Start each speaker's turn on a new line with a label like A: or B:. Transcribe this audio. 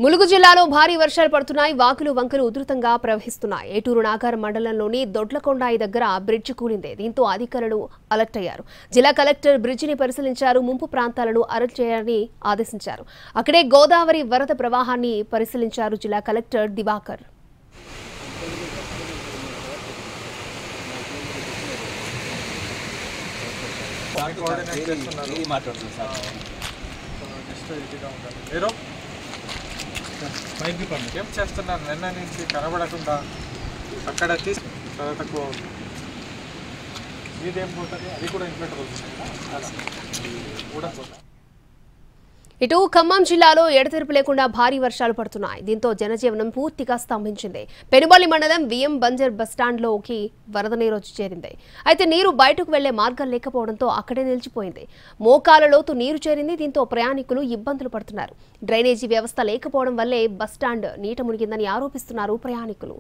A: ములుగు జిల్లాలో భారీ వర్షాలు పడుతున్నాయి. వాగులు వంకలు ఉధృతంగా ప్రవహిస్తున్నాయి. ఏటూరు నాగారం మండలంలోని దొడ్లకొండాయి దగ్గర బ్రిడ్జి కూలింది. దీంతో అధికారులు అలర్ట్ అయ్యారు. జిల్లా కలెక్టర్ బ్రిడ్జిని పరిశీలించారు. ముంపు ప్రాంతాలను అరెస్ట్ చేయాలని ఆదేశించారు. అక్కడే గోదావరి వరద ప్రవాహాన్ని పరిశీలించారు జిల్లా కలెక్టర్ దివాకర్.
B: ఏం చేస్తున్నారు? నిన్న నుంచి కనబడకుండా అక్కడ తీసి తక్కువ మీదేం పోతుంది, అది కూడా ఇన్వర్టర్ కూడా పోతుంది.
A: ఇటు ఖమ్మం జిల్లాలో ఎడతెరిపి లేకుండా భారీ వర్షాలు పడుతున్నాయి. దీంతో జనజీవనం పూర్తిగా స్తంభించింది. పెనుబల్లి మండలం విఎం బంజర్ బస్టాండ్లోకి వరద నీరు వచ్చి చేరింది. అయితే నీరు బయటకు వెళ్లే మార్గం లేకపోవడంతో అక్కడే నిలిచిపోయింది. మోకాల లోతు నీరు చేరింది. దీంతో ప్రయాణికులు ఇబ్బందులు పడుతున్నారు. డ్రైనేజీ వ్యవస్థ లేకపోవడం వల్లే బస్టాండ్ నీట మునిగిందని ఆరోపిస్తున్నారు ప్రయాణికులు.